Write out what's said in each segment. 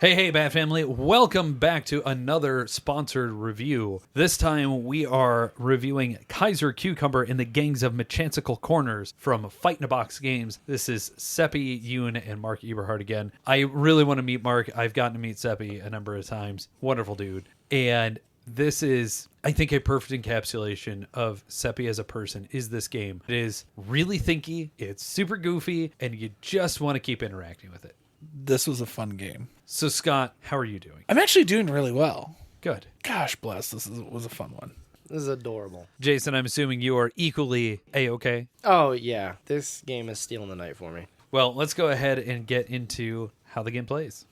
Hey, BATT Family. Welcome back to another sponsored review. This time we are reviewing Kaiser Cucumber in the Gangs of McChanicle Corners from Fight in a Box Games. This is Seppi, Yoon, and Mark Eberhard again. I really want to meet Mark. I've gotten to meet Seppi a number of times. Wonderful dude. And this is, I think, a perfect encapsulation of Seppi as a person is this game. It is really thinky, it's super goofy, and you just want to keep interacting with it. This was a fun game. So, Scott, how are you doing? I'm actually doing really well. Good. Gosh bless, was a fun one. This is adorable. Jason, I'm assuming you are equally A-okay? Oh, yeah. This game is stealing the night for me. Well, let's go ahead and get into how the game plays.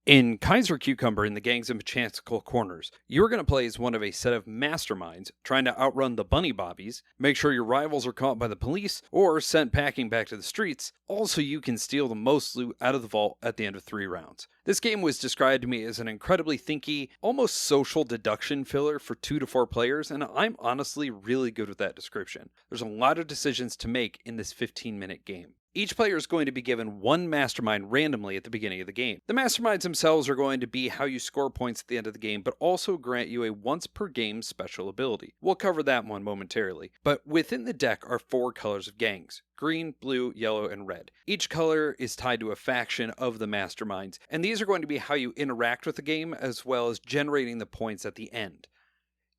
In Kaiser Cucumber in the Gangs of McChanicle Corners, you're going to play as one of a set of masterminds trying to outrun the bunny bobbies, make sure your rivals are caught by the police, or sent packing back to the streets. Also, you can steal the most loot out of the vault at the end of 3 rounds. This game was described to me as an incredibly thinky, almost social deduction filler for 2 to 4 players, and I'm honestly really good with that description. There's a lot of decisions to make in this 15-minute game. Each player is going to be given one mastermind randomly at the beginning of the game. The masterminds themselves are going to be how you score points at the end of the game, but also grant you a once per game special ability. We'll cover that one momentarily. But within the deck are 4 colors of gangs: green, blue, yellow, and red. Each color is tied to a faction of the masterminds, and these are going to be how you interact with the game as well as generating the points at the end.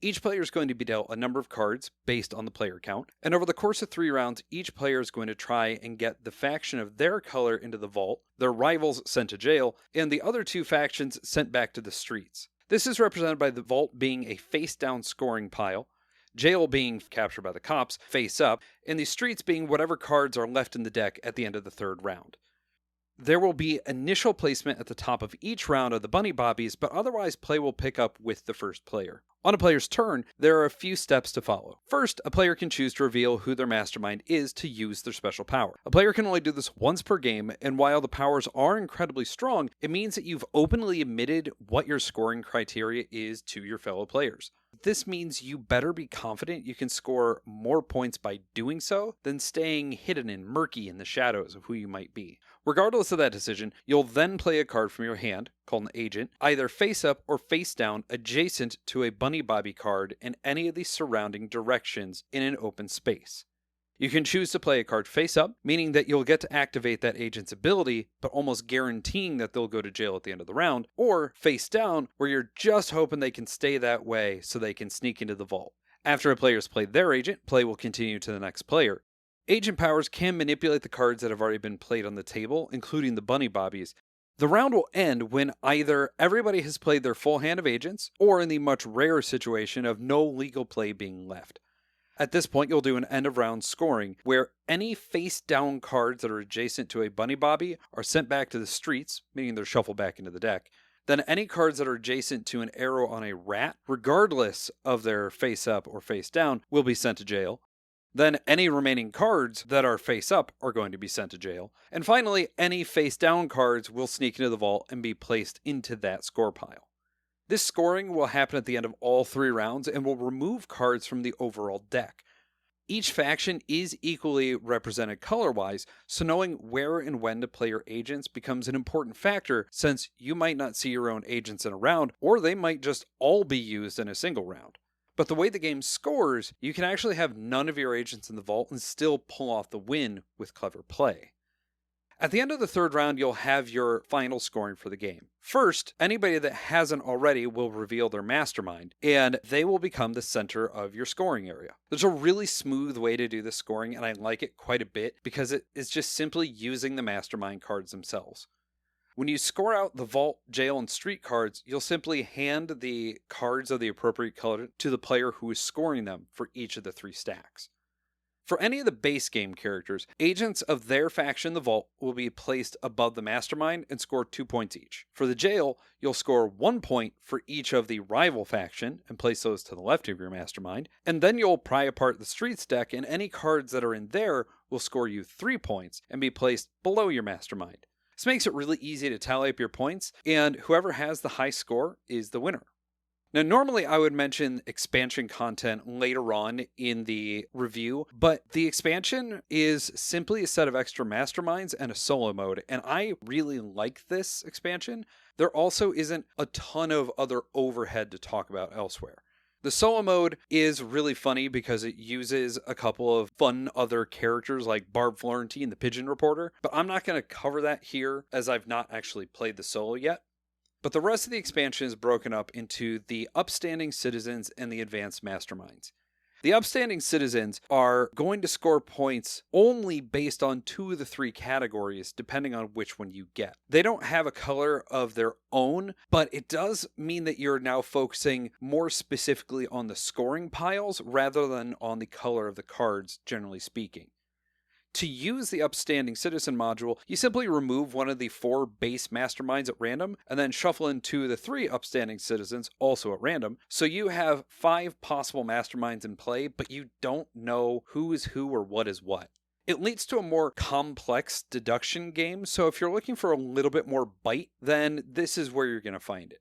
Each player is going to be dealt a number of cards based on the player count, and over the course of 3 rounds, each player is going to try and get the faction of their color into the vault, their rivals sent to jail, and the other 2 factions sent back to the streets. This is represented by the vault being a face-down scoring pile, jail being captured by the cops, face up, and the streets being whatever cards are left in the deck at the end of the 3rd round. There will be initial placement at the top of each round of the bunny bobbies, but otherwise play will pick up with the first player. On a player's turn, there are a few steps to follow. First, a player can choose to reveal who their mastermind is to use their special power. A player can only do this once per game, and while the powers are incredibly strong, it means that you've openly admitted what your scoring criteria is to your fellow players. This means you better be confident you can score more points by doing so than staying hidden and murky in the shadows of who you might be. Regardless of that decision, you'll then play a card from your hand, called an agent, either face up or face down adjacent to a bunny bobby card in any of the surrounding directions in an open space. You can choose to play a card face up, meaning that you'll get to activate that agent's ability, but almost guaranteeing that they'll go to jail at the end of the round, or face down, where you're just hoping they can stay that way so they can sneak into the vault. After a player's played their agent, play will continue to the next player. Agent powers can manipulate the cards that have already been played on the table, including the bunny bobbies. The round will end when either everybody has played their full hand of agents, or in the much rarer situation of no legal play being left. At this point, you'll do an end of round scoring, where any face-down cards that are adjacent to a bunny bobby are sent back to the streets, meaning they're shuffled back into the deck. Then any cards that are adjacent to an arrow on a rat, regardless of their face-up or face-down, will be sent to jail. Then any remaining cards that are face-up are going to be sent to jail. And finally, any face-down cards will sneak into the vault and be placed into that score pile. This scoring will happen at the end of all 3 rounds and will remove cards from the overall deck. Each faction is equally represented color-wise, so knowing where and when to play your agents becomes an important factor, since you might not see your own agents in a round, or they might just all be used in a single round. But the way the game scores, you can actually have none of your agents in the vault and still pull off the win with clever play. At the end of the 3rd round, you'll have your final scoring for the game. First, anybody that hasn't already will reveal their mastermind, and they will become the center of your scoring area. There's a really smooth way to do this scoring, and I like it quite a bit because it is just simply using the mastermind cards themselves. When you score out the vault, jail, and street cards, you'll simply hand the cards of the appropriate color to the player who is scoring them for each of the 3 stacks. For any of the base game characters, agents of their faction in the vault will be placed above the mastermind and score 2 points each. For the jail, you'll score 1 point for each of the rival faction and place those to the left of your mastermind, and then you'll pry apart the streets deck, and any cards that are in there will score you 3 points and be placed below your mastermind. This makes it really easy to tally up your points, and whoever has the high score is the winner. Now, normally I would mention expansion content later on in the review, but the expansion is simply a set of extra masterminds and a solo mode, and I really like this expansion. There also isn't a ton of other overhead to talk about elsewhere. The solo mode is really funny because it uses a couple of fun other characters like Barb Florentine, the Pigeon Reporter, but I'm not going to cover that here as I've not actually played the solo yet. But the rest of the expansion is broken up into the Upstanding Citizens and the Advanced Masterminds. The Upstanding Citizens are going to score points only based on 2 of the 3 categories, depending on which one you get. They don't have a color of their own, but it does mean that you're now focusing more specifically on the scoring piles rather than on the color of the cards, generally speaking. To use the Upstanding Citizen module, you simply remove one of the 4 base masterminds at random, and then shuffle in 2 of the 3 Upstanding Citizens, also at random. So you have 5 possible masterminds in play, but you don't know who is who or what is what. It leads to a more complex deduction game, so if you're looking for a little bit more bite, then this is where you're going to find it.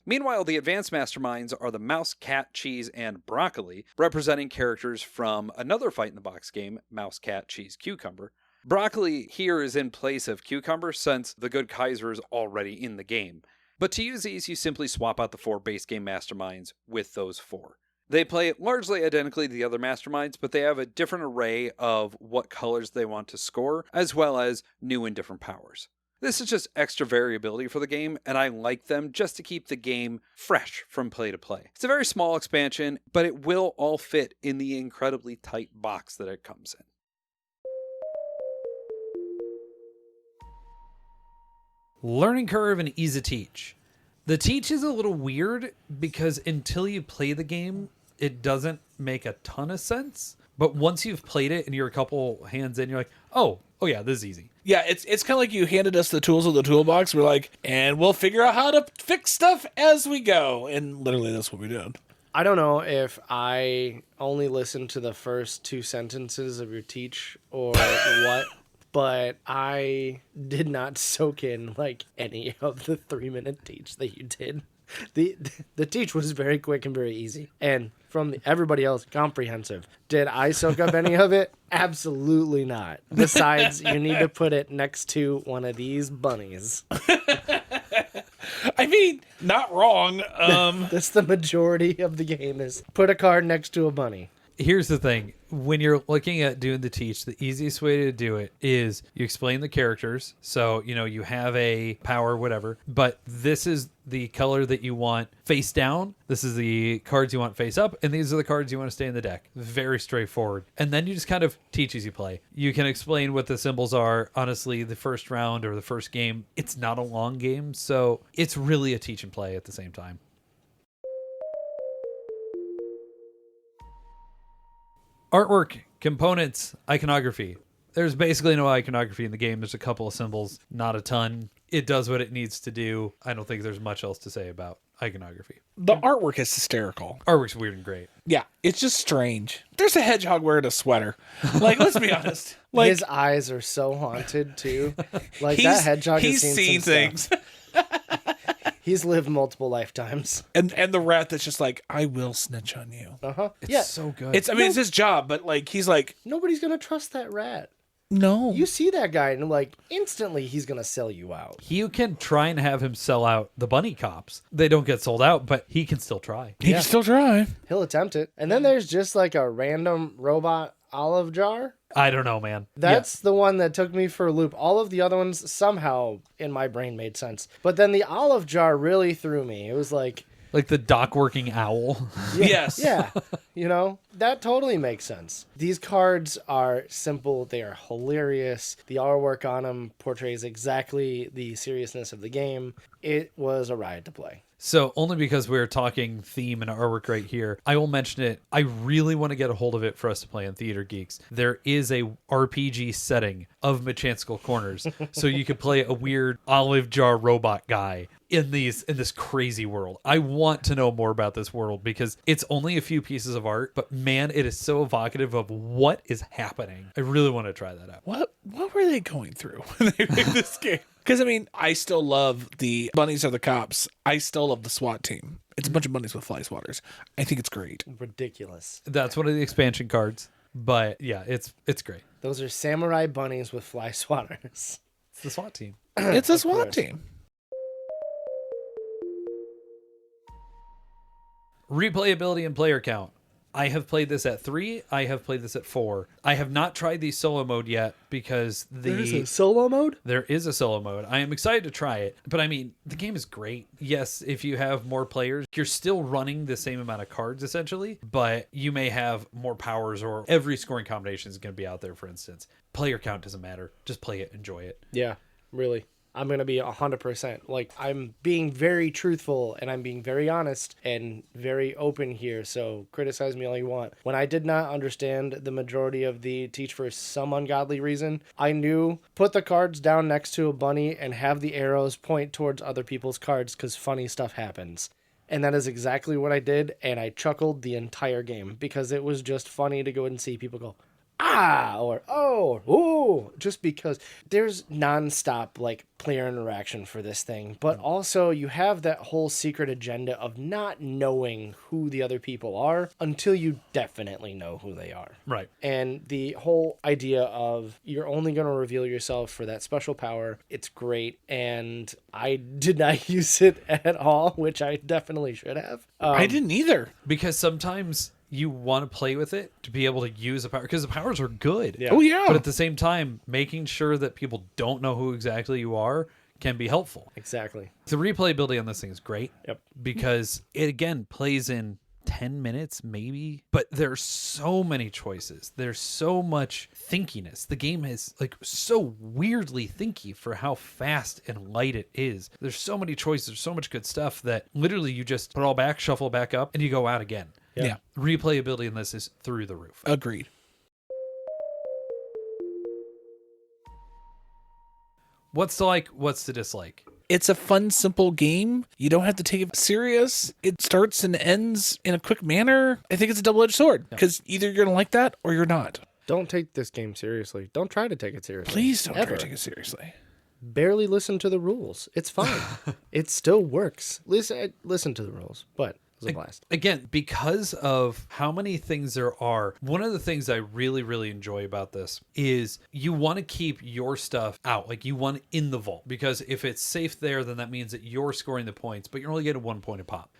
Meanwhile, the advanced masterminds are the Mouse, Cat, Cheese, and Broccoli, representing characters from another Fight in the Box game, Mouse, Cat, Cheese, Cucumber. Broccoli here is in place of Cucumber since the good Kaiser is already in the game. But to use these, you simply swap out the 4 base game masterminds with those 4. They play largely identically to the other masterminds, but they have a different array of what colors they want to score, as well as new and different powers. This is just extra variability for the game, and I like them just to keep the game fresh from play to play. It's a very small expansion, but it will all fit in the incredibly tight box that it comes in. Learning curve and ease of teach. The teach is a little weird because until you play the game, it doesn't make a ton of sense. But once you've played it and you're a couple hands in, you're like, oh yeah, this is easy. Yeah, it's kind of like you handed us the tools of the toolbox. We're like, and we'll figure out how to fix stuff as we go. And literally that's what we did. I don't know if I only listened to the first 2 sentences of your teach or what, but I did not soak in like any of the 3-minute teach that you did. The teach was very quick and very easy, and from everybody else, comprehensive. Did I soak up any of it? Absolutely not. Besides, you need to put it next to one of these bunnies. I mean, not wrong. That's the majority of the game is put a card next to a bunny. Here's the thing. When you're looking at doing the teach, the easiest way to do it is you explain the characters. So, you have a power, whatever, but this is the color that you want face down. This is the cards you want face up. And these are the cards you want to stay in the deck. Very straightforward. And then you just kind of teach as you play. You can explain what the symbols are. Honestly, the first round or the first game, it's not a long game. So it's really a teach and play at the same time. Artwork, components, iconography. There's basically no iconography in the game. There's a couple of symbols, not a ton. It does what it needs to do. I don't think there's much else to say about iconography. The artwork is hysterical. Artwork's weird and great. Yeah, it's just strange. There's a hedgehog wearing a sweater. Like, let's be honest. Like, his eyes are so haunted too. Like that hedgehog has seen things. He's lived multiple lifetimes. And the rat that's just like, I will snitch on you. Uh-huh. It's so good. It's his job, but like he's like, Nobody's gonna trust that rat. no. You see that guy and like instantly he's gonna sell you out. You can try and have him sell out the bunny cops. They don't get sold out, but he can still try. He can still try. He'll attempt it. And then there's just like a random robot olive jar. I don't know, man. That's the one that took me for a loop. All of the other ones somehow in my brain made sense. But then the olive jar really threw me. It was like the dock-working owl. Yes. yeah, that totally makes sense. These cards are simple. They are hilarious. The artwork on them portrays exactly the seriousness of the game. It was a ride to play. So only because we're talking theme and artwork right here, I will mention it. I really want to get a hold of it for us to play on Theater Geeks. There is a RPG setting of McChanicle Corners. So you could play a weird olive jar robot guy. in this crazy world. I want to know more about this world because it's only a few pieces of art, but man, it is so evocative of what is happening. I really want to try that out. What were they going through when they made this game? Because, I mean, I still love the bunnies are the cops. I still love the SWAT team. It's a bunch of bunnies with fly swatters. I think it's great. Ridiculous. That's one of the expansion cards. But yeah, it's great. Those are samurai bunnies with fly swatters. It's the SWAT team. It's a SWAT team. Replayability and player count. I have played this at 3. I have played this at 4. I have not tried the solo mode yet because There's a solo mode? there is a solo mode. I am excited to try it, but I mean, the game is great. Yes, if you have more players, you're still running the same amount of cards essentially, but you may have more powers or every scoring combination is going to be out there, for instance. Player count doesn't matter. Just play it, enjoy it. Yeah, really. I'm going to be 100%. Like, I'm being very truthful and I'm being very honest and very open here. So criticize me all you want. When I did not understand the majority of the teach for some ungodly reason, I knew put the cards down next to a bunny and have the arrows point towards other people's cards because funny stuff happens. And that is exactly what I did. And I chuckled the entire game because it was just funny to go and see people go, ah, or oh, ooh, just because there's nonstop like player interaction for this thing, but also you have that whole secret agenda of not knowing who the other people are until you definitely know who they are. Right. And the whole idea of you're only going to reveal yourself for that special power, it's great. And I did not use it at all, which I definitely should have. I didn't either. Because sometimes you want to play with it to be able to use the power because the powers are good. Yeah. Oh, yeah. But at the same time, making sure that people don't know who exactly you are can be helpful. Exactly. The replayability on this thing is great. Yep. Because it again plays in 10 minutes maybe, but there's so many choices. There's so much thinkiness. The game is like so weirdly thinky for how fast and light it is. There's so many choices, there's so much good stuff that literally you just put it all back, shuffle back up, and you go out again. Yeah. Replayability in this is through the roof. Agreed. What's to like? What's to dislike? It's a fun, simple game. You don't have to take it serious. It starts and ends in a quick manner. I think it's a double-edged sword because either you're going to like that or you're not. Don't take this game seriously. Don't try to take it seriously. Please don't try Ever. to take it seriously. Barely listen to the rules. It's fine. It still works. Listen to the rules, but it was a blast. Again, because of how many things there are, one of the things I really, really enjoy about this is you want to keep your stuff out. Like you want it in the vault because if it's safe there, then that means that you're scoring the points, but you're only getting 1 point a pop.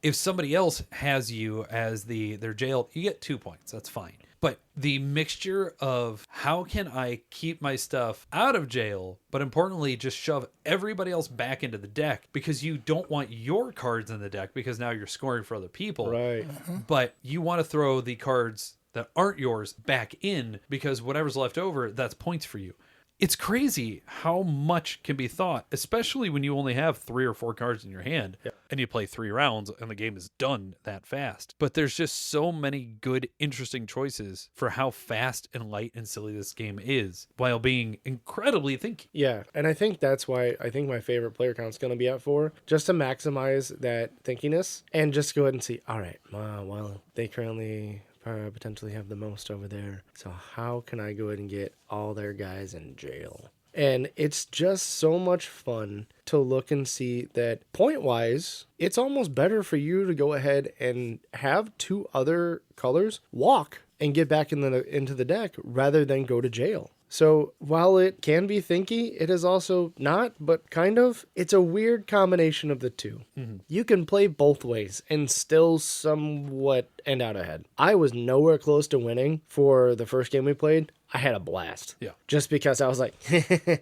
If somebody else has you as their jail, you get 2 points. That's fine. But the mixture of how can I keep my stuff out of jail, but importantly, just shove everybody else back into the deck because you don't want your cards in the deck because now you're scoring for other people. Right. But you want to throw the cards that aren't yours back in because whatever's left over, that's points for you. It's crazy how much can be thought, especially when you only have 3 or 4 cards in your hand and you play 3 rounds and the game is done that fast. But there's just so many good, interesting choices for how fast and light and silly this game is while being incredibly thinky. Yeah, and I think that's why I think my favorite player count is going to be at 4, just to maximize that thinkiness and just go ahead and see, all right, well, they currently potentially have the most over there. So how can I go ahead and get all their guys in jail? And it's just so much fun to look and see that point-wise, it's almost better for you to go ahead and have 2 other colors walk and get back into the deck rather than go to jail. So while it can be thinky, it is also not, but kind of. It's a weird combination of the two. Mm-hmm. You can play both ways and still somewhat end out ahead. I was nowhere close to winning for the first game we played. I had a blast. Yeah. Just because I was like,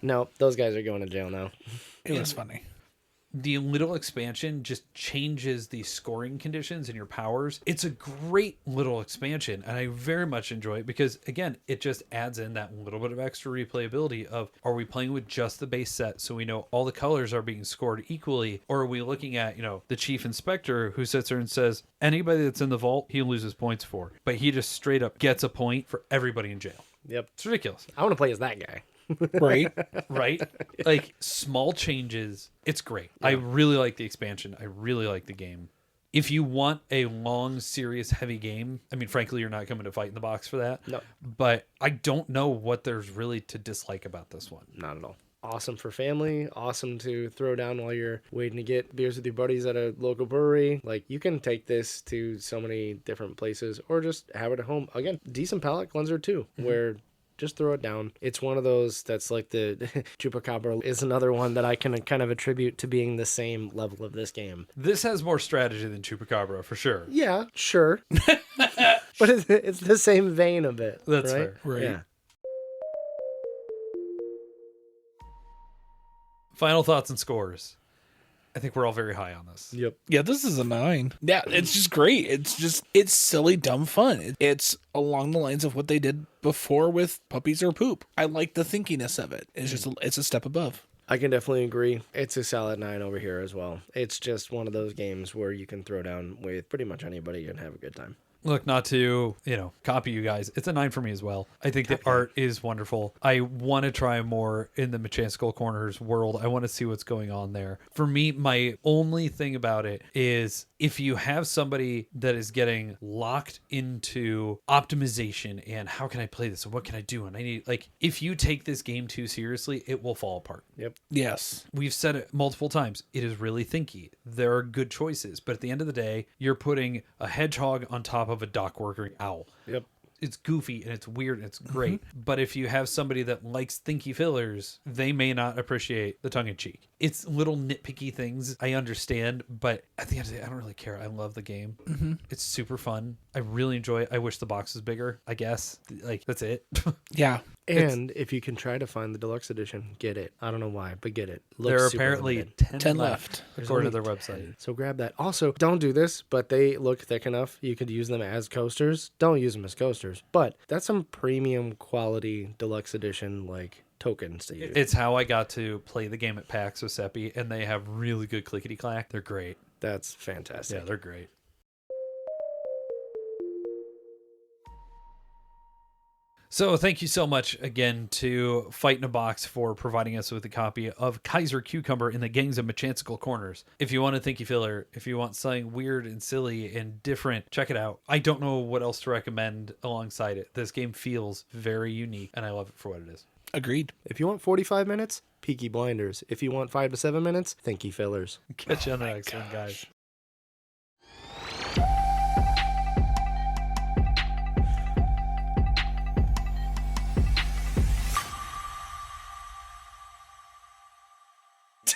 no, those guys are going to jail now. It was funny. The little expansion just changes the scoring conditions and your powers. It's a great little expansion, and I very much enjoy it because, again, it just adds in that little bit of extra replayability of, are we playing with just the base set so we know all the colors are being scored equally, or are we looking at, the chief inspector who sits there and says, anybody that's in the vault, he loses points for, but he just straight up gets a point for everybody in jail. Yep. It's ridiculous. I want to play as that guy. Right. right? Like small changes, it's great. I really like the expansion. I really like the game. If you want a long, serious, heavy game, I mean, frankly, you're not coming to Fight in the Box for that. No. But I don't know what there's really to dislike about this one. Not at all. Awesome for family. Awesome to throw down while you're waiting to get beers with your buddies at a local brewery. Like, you can take this to so many different places or just have it at home. Again, decent palate cleanser too, where just throw it down. It's one of those that's like the Chupacabra is another one that I can kind of attribute to being the same level of this game. This has more strategy than Chupacabra, for sure. Yeah, sure. But it's the same vein of it. That's right? fair. Right. Yeah. Final thoughts and scores. I think we're all very high on this. Yep. Yeah, this is a 9. Yeah, it's just great. It's silly, dumb fun. It's along the lines of what they did before with Puppies or Poop. I like the thinkiness of it. It's it's a step above. I can definitely agree. It's a solid 9 over here as well. It's just one of those games where you can throw down with pretty much anybody and have a good time. Look, not to, copy you guys. It's a 9 for me as well. I think the art is wonderful. I want to try more in the McChanicle Corners world. I want to see what's going on there. For me, my only thing about it is if you have somebody that is getting locked into optimization and how can I play this and what can I do? And I need, if you take this game too seriously, it will fall apart. Yep. Yes. We've said it multiple times. It is really thinky. There are good choices, but at the end of the day, you're putting a hedgehog on top of a Dockworker Owl. Yep. It's goofy and it's weird and it's great. But if you have somebody that likes thinky fillers, they may not appreciate the tongue-in-cheek. It's little nitpicky things, I understand, but at the end of the day, I don't really care. I love the game. It's super fun. I really enjoy it. I wish the box was bigger, I guess. That's it. Yeah. And if you can try to find the deluxe edition, get it. I don't know why, but get it. Looks There are super apparently limited. 10 left, There's according to only their website. So grab that. Also, don't do this, but they look thick enough. You could use them as coasters. Don't use them as coasters, but that's some premium quality deluxe edition tokens to use. It's how I got to play the game at PAX with Seppi, and they have really good clickety-clack. They're great. That's fantastic. Yeah, they're great. So thank you so much again to Fight in a Box for providing us with a copy of Kaiser Cucumber in the Gangs of McChanicle Corners. If you want a thinky filler, if you want something weird and silly and different, check it out. I don't know what else to recommend alongside it. This game feels very unique, and I love it for what it is. Agreed. If you want 45 minutes, Peaky Blinders. If you want 5 to 7 minutes, thinky fillers. Catch you on the next one, guys.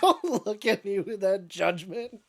Don't look at me with that judgment.